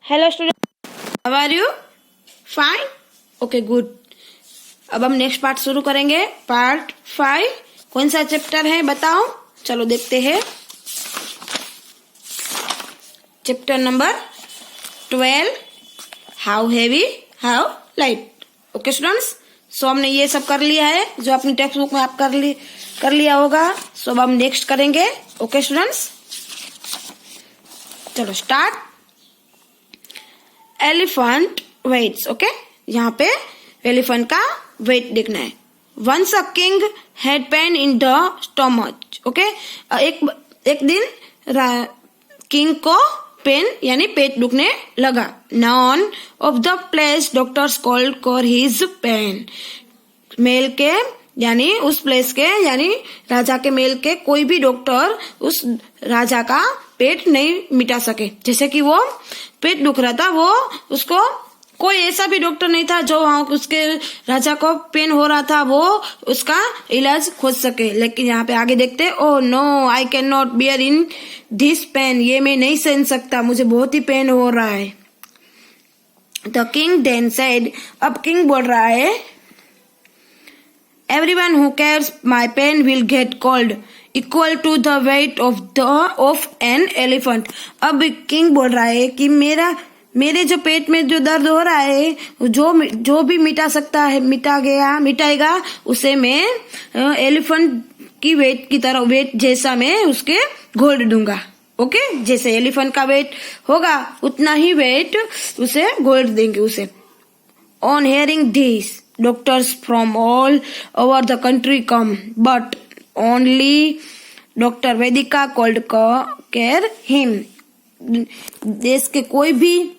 Hello student, how are you? Fine, okay good. अब हम next part शुरू करेंगे, पार्ट 5। कौन सा चैप्टर है बताओ? चलो देखते हैं। Chapter number 12, how heavy how light. Okay students, so हमने ये सब कर लिया है जो अपनी टेक्स्ट बुक में आप कर लिया होगा। सो अब हम नेक्स्ट करेंगे। ओके स्टूडेंट्स, चलो स्टार्ट। Elephant weights. ओके, यहाँ पे एलिफेंट का वेट देखना है। Once a king had pain in the stomach. Okay, एक दिन किंग को पेन यानी पेट दुखने लगा। None of the place doctors called for his pain. मेल के यानी उस प्लेस के यानी राजा के मेल के कोई भी डॉक्टर उस राजा का पेट नहीं मिटा सके। जैसे कि वो पेट दुख रहा था, वो उसको कोई ऐसा भी डॉक्टर नहीं था जो वहां उसके राजा को पेन हो रहा था वो उसका इलाज खोज सके। लेकिन यहाँ पे आगे देखते, oh no I can not bear in this pain. ये मैं नहीं सहन सकता, मुझे बहुत ही पेन हो रहा है। द किंग देन सेड, अब किंग बोल रहा है, everyone who cares my pain will get cold equal to the weight of an elephant। अब किंग बोल रहा है कि मेरे जो पेट में जो दर्द हो रहा है जो भी मिटा सकता है मिटाएगा उसे मैं एलिफेंट की वेट की तरह वेट जैसा मैं उसके गोल्ड दूंगा। ओके, जैसे एलिफेंट का वेट होगा उतना ही वेट उसे गोल्ड देंगे उसे। On hearing this doctors from all over the country come, but only Dr. Vedika called care him। देश के कोई भी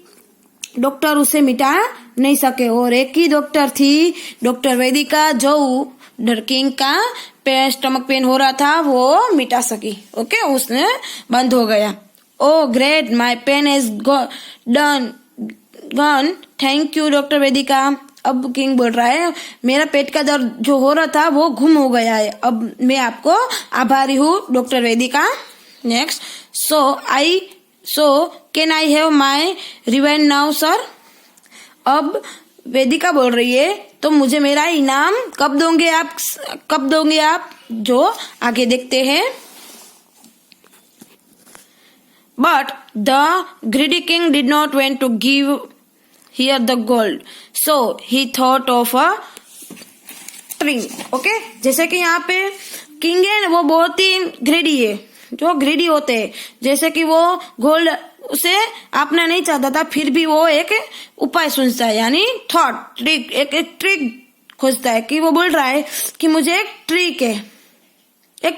डॉक्टर उसे मिटा नहीं सके और एक ही डॉक्टर थी डॉक्टर वेदिका जो किंग का स्टमक पेन हो रहा था वो मिटा सकी। ओके, उसने बंद हो गया। Oh great, my pen is gone, thank you doctor Vedika. अब किंग बोल रहा है मेरा पेट का दर्द जो हो रहा था वो गुम हो गया है, अब मैं आपको आभारी हूँ doctor Vedika. Next, so can I have my revenge now sir. अब वेदिका बोल रही है तो मुझे मेरा इनाम कब दोगे आप? जो आगे देखते हैं। But the greedy king did not want to give here the gold, so he thought of a trick। Okay, जैसे कि यहाँ पे किंग है वो बहुत ही ग्रेडी है, जो ग्रेडी होते हैं। जैसे कि वो गोल्ड उसे आपने नहीं चाहता था फिर भी वो एक उपाय सोचता है यानी थॉट ट्रिक, एक ट्रिक खोजता है कि वो बोल रहा है कि मुझे एक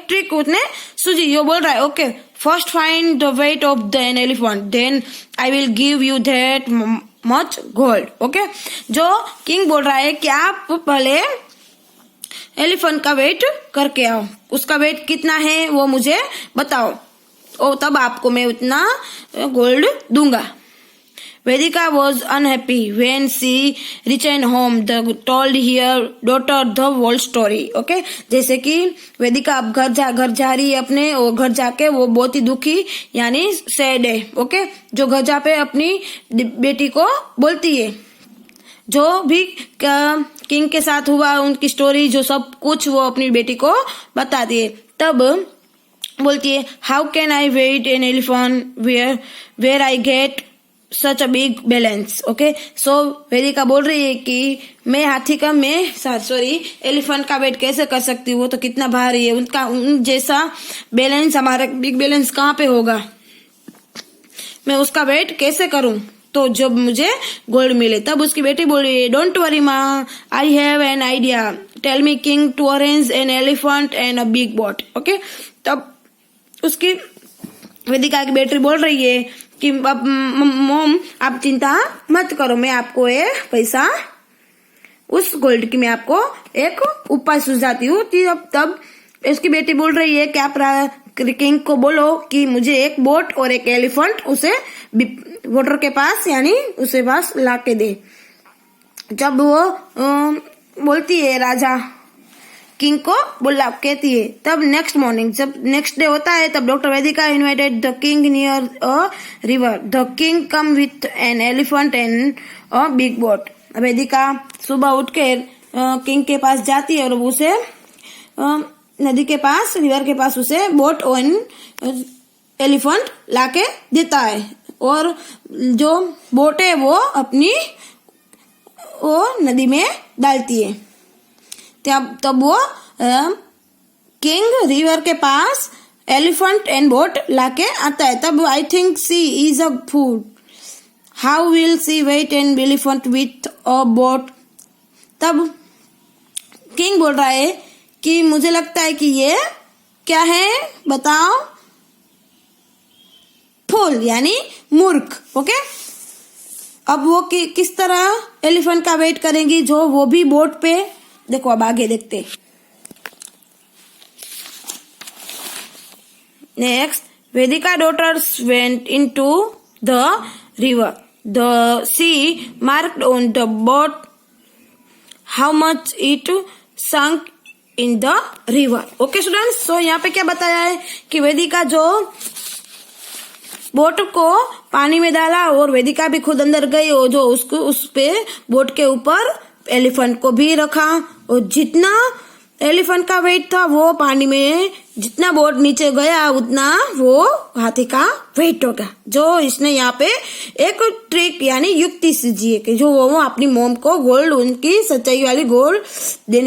ट्रिक उसने सूझी। वो बोल रहा है okay, first find the weight of an elephant, then I will give you that much gold. Okay, जो किंग बोल रहा है कि आप पहले एलिफेंट का वेट करके आओ, उसका वेट कितना है वो मुझे बताओ और तब आपको मैं उतना गोल्ड दूंगा। Vedika was unhappy when she return home, told her daughter the whole story. Okay, जैसे कि वेदिका अब घर जा रही है अपने, और घर जाके वो बहुत ही दुखी यानी सैड है। ओके, जो घर जा पे अपनी बेटी को बोलती है जो भी किंग के साथ हुआ उनकी स्टोरी जो सब कुछ वो अपनी बेटी को बताती है। तब बोलती है how can I weigh an elephant where I get such a big balance. Okay, so Vedika बोल रही है कि मैं हाथी का एलिफेंट का वेट कैसे कर सकती हूँ, वो तो कितना भारी है, उन जैसा बैलेंस हमारा बिग बैलेंस कहाँ पे होगा, मैं उसका वेट कैसे करूं तो जब मुझे गोल्ड मिले। तब उसकी बेटी बोल रही है डोंट वरी माँ, I have an idea, tell me king to arrange an elephant and a big boat. Okay, तब उसकी वेदिका की बेटी बोल रही है कि अब मोम आप चिंता मत करो, मैं आपको एक पैसा उस गोल्ड की मैं आपको एक उपाय सुझाती हूँ। तब उसकी बेटी बोल रही है कि आप किंग को बोलो कि मुझे एक बोट और एक एलिफेंट उसे वोटर के पास यानी उसे पास लाके दे। जब वो बोलती है राजा किंग को बुला कहती है। तब नेक्स्ट मॉर्निंग जब नेक्स्ट डे होता है तब doctor Vedika invited the king near a river. The king come with an elephant and a big boat. Vedika सुबह उठ के किंग के पास जाती है और उसे नदी के पास रिवर के पास उसे बोट और एलिफेंट लाके देता है और जो बोट है वो अपनी वो नदी में डालती है। तब वो किंग रिवर के पास एलिफेंट एंड बोट लाके आता है। तब I think she is a fool, how will she weight and elephant with a boat. तब किंग बोल रहा है कि मुझे लगता है कि ये क्या है बताओ, फूल यानी मूर्ख। ओके, अब वो किस तरह एलिफेंट का वेट करेंगी जो वो भी बोट पे। देखो अब आगे देखते। Next, Vedika daughters went into the river. The she marked on the boat how much it sunk in the river. Okay students, so यहाँ पे क्या बताया है कि वेदिका जो बोट को पानी में डाला और वेदिका भी खुद अंदर गई और जो उसको उस पे बोट के ऊपर एलिफेंट को भी रखा और जितना एलिफेंट का वेट था वो पानी में जितना बोट नीचे गया उतना वो हाथी का वेट होगा। जो इसने यहाँ पे एक ट्रिक यानी युक्ति सीखी है कि जो वो अपनी मोम को गोल्ड, उनकी सच्चाई वाली गोल्ड दे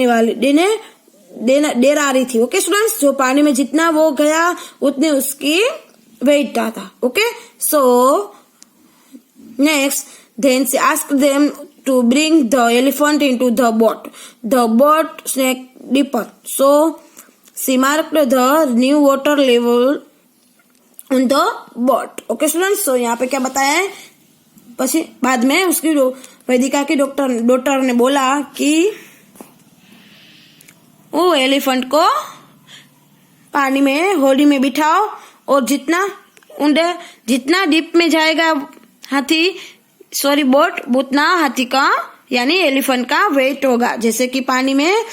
रही थी। ओके स्टूडेंट्स, जो पानी में जितना वो गया उतने उसकी वेट था। Okay, so next then she asked them to bring the elephant into the boat. The boat sank deeper, so she marked the new water level on the boat. Okay students, so यहाँ पे क्या बताया है, પછી बाद में उसकी वेदिका की डॉक्टर ने बोला कि वो एलिफेंट को पानी में होड़ी में बिठाओ और जितना डीप में जाएगा बोट उतना हाथी का यानी एलिफेंट का वेट होगा। जैसे कि पानी में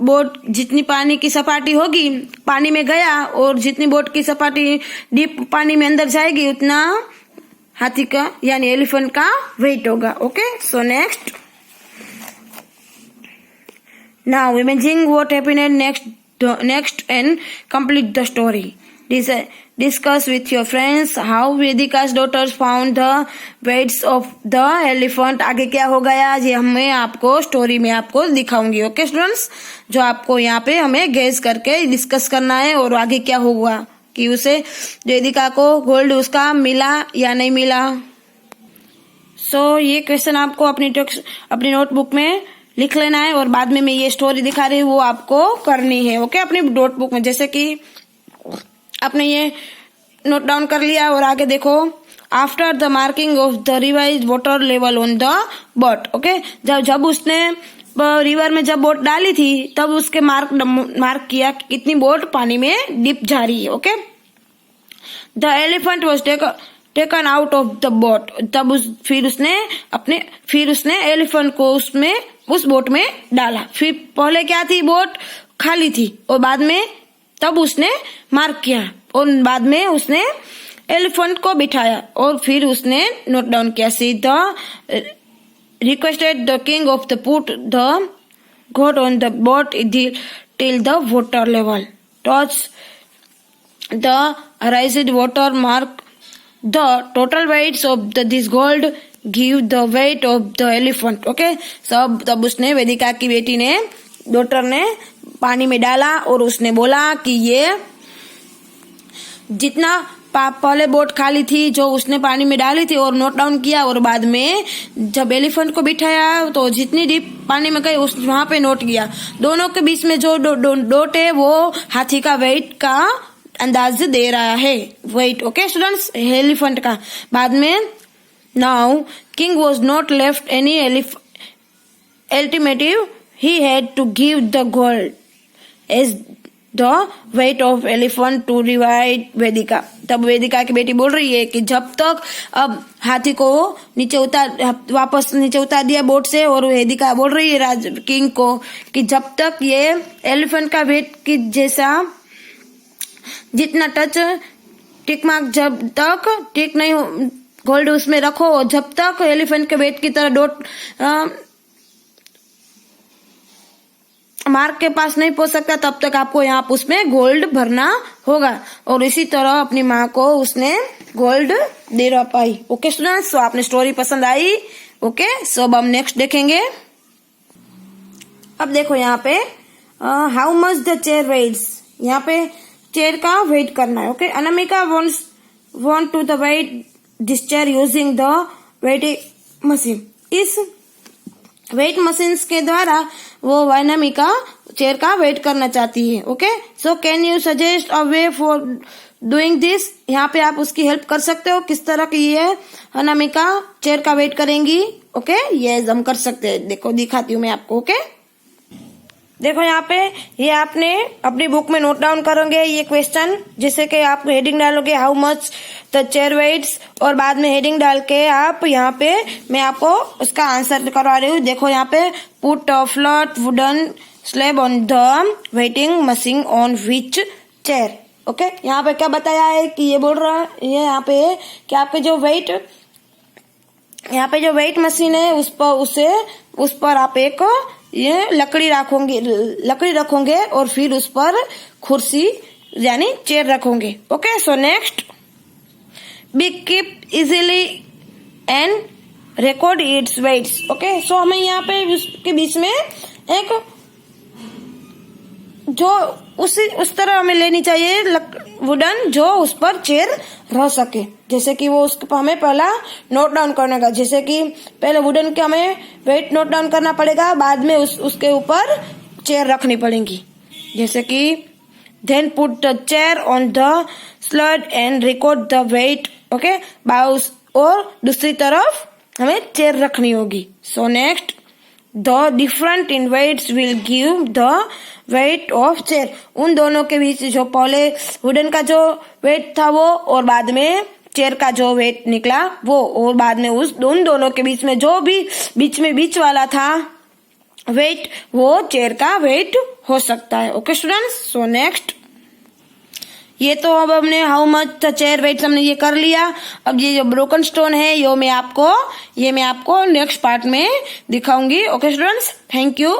बोट जितनी पानी की सपाटी होगी पानी में गया और जितनी बोट की सपाटी डीप पानी में अंदर जाएगी उतना हाथी का यानी एलिफेंट का वेट होगा। Okay, so next, now imagine what happened next and complete the story. Discuss with your friends how Vedika's daughters found the weights of the elephant। आगे क्या हो गया ये हमें आपको स्टोरी में आपको दिखाऊंगी। ओके स्टूडेंट्स, जो आपको यहाँ पे हमें गेस करके डिस्कस करना है और आगे क्या हुआ कि उसे वेदिका को गोल्ड उसका मिला या नहीं मिला। सो ये क्वेश्चन आपको अपनी नोटबुक में लिख लेना है और बाद में मैं ये स्टोरी दिखा रही हूँ वो आपको करनी है। ओके, अपनी नोटबुक में जैसे कि आपने ये नोट डाउन कर लिया और आगे देखो। After the marking of the revise water level on the boat. Okay, जब उसने रिवर में जब बोट डाली थी तब उसके मार्क किया कितनी बोट पानी में डिप जा रही है। Okay, the elephant was taken out of the boat. तब फिर उसने एलिफेंट को उस बोट में डाला। फिर पहले क्या थी, बोट खाली थी और बाद में तब उसने मार्क किया और बाद में उसने एलिफेंट को बिठाया और फिर उसने नोट डाउन किया। She the requested the king of the put the goat on the boat till the water level touch the raised water mark the total weights of this gold give the weight of the elephant. Okay, सब तब उसने वेदिका की बेटी ने daughter ने पानी में डाला और उसने बोला कि ये जितना पहले बोट खाली थी जो उसने पानी में डाली थी और नोट डाउन किया और बाद में जब एलिफेंट को बिठाया तो जितनी डीप पानी में गई वहां पे नोट किया। दोनों के बीच में जो डॉट है वो हाथी का वेट का अंदाज दे रहा है, वेट। ओके स्टूडेंट्स, एलिफेंट का। बाद में now king was not left any alternative, he had to give the gold as the weight of elephant to divide Vedika. तब वेदिका की बेटी बोल रही है कि जब तक अब हाथी को वापस नीचे उतार दिया बोट से, और वेदिका बोल रही है राज किंग को कि जब तक ये एलिफेंट का वेट की जैसा जितना टच टिक मार्क जब तक टिक नहीं गोल्ड उसमें रखो, जब तक एलिफेंट के वेट की तरह डॉट मार्क के पास नहीं पहुंच सकता, तब तक आपको यहाँ उसमें गोल्ड भरना होगा। और इसी तरह अपनी माँ को उसने गोल्ड दे पाई। ओके स्टूडेंट्स, तो आपने स्टोरी पसंद आई? ओके, सो अब हम नेक्स्ट देखेंगे। अब देखो यहाँ पे how much the chair weights, यहाँ पे चेयर का वेट करना है। Okay, Anamika want to the weight this chair using the weighting machine. इस वेट मशीन्स के द्वारा वो अनामिका चेयर का वेट करना चाहती है। Okay, so can you suggest a way for doing this, यहाँ पे आप उसकी हेल्प कर सकते हो, किस तरह की ये अनामिका चेयर का वेट करेंगी। ओके, ये हम कर सकते हैं, देखो दिखाती हूँ मैं आपको। ओके, देखो यहाँ पे ये आपने अपनी बुक में नोट डाउन करोगे ये क्वेश्चन, जैसे कि आप हेडिंग डालोगे how much the chair weights, और बाद में हेडिंग डाल के आप यहाँ पे मैं आपको उसका आंसर करवा रही हूँ। देखो यहाँ पे put a flat wooden slab on the weighting machine on which chair. Okay, यहाँ पे क्या बताया है कि ये बोल रहा है ये यहाँ पे कि आपके जो वेट यहाँ पे जो वेट मशीन है उस पर आप एक ये लकड़ी रखोगे और फिर उस पर कुर्सी यानी चेयर रखोगे। Okay, so next be keep easily and record its weights. Okay, so हमें यहाँ पे उसके बीच में एक जो उस तरह हमें लेनी चाहिए वुडन जो उस पर चेयर रह सके, जैसे कि वो उसके हमें पहला नोट डाउन करने का, जैसे कि पहले वुडन के हमें वेट नोट डाउन करना पड़ेगा, बाद में उसके ऊपर चेयर रखनी पड़ेगी, जैसे कि then put the chair on the slab and record the weight. Okay, और दूसरी तरफ हमें चेयर रखनी होगी। So next the different in weights will give the weight of chair. उन दोनों के बीच जो पहले वुडन का जो वेट था वो, और बाद में चेयर का जो वेट निकला वो, और बाद में उन दोनों के बीच में जो भी बीच वाला था वेट, वो चेयर का वेट हो सकता है। ओके स्टूडेंट्स, सो नेक्स्ट ये तो अब हमने how much the chair weight हमने ये कर लिया। अब ये जो ब्रोकन स्टोन है ये मैं आपको नेक्स्ट पार्ट में दिखाऊंगी। Okay students, thank you.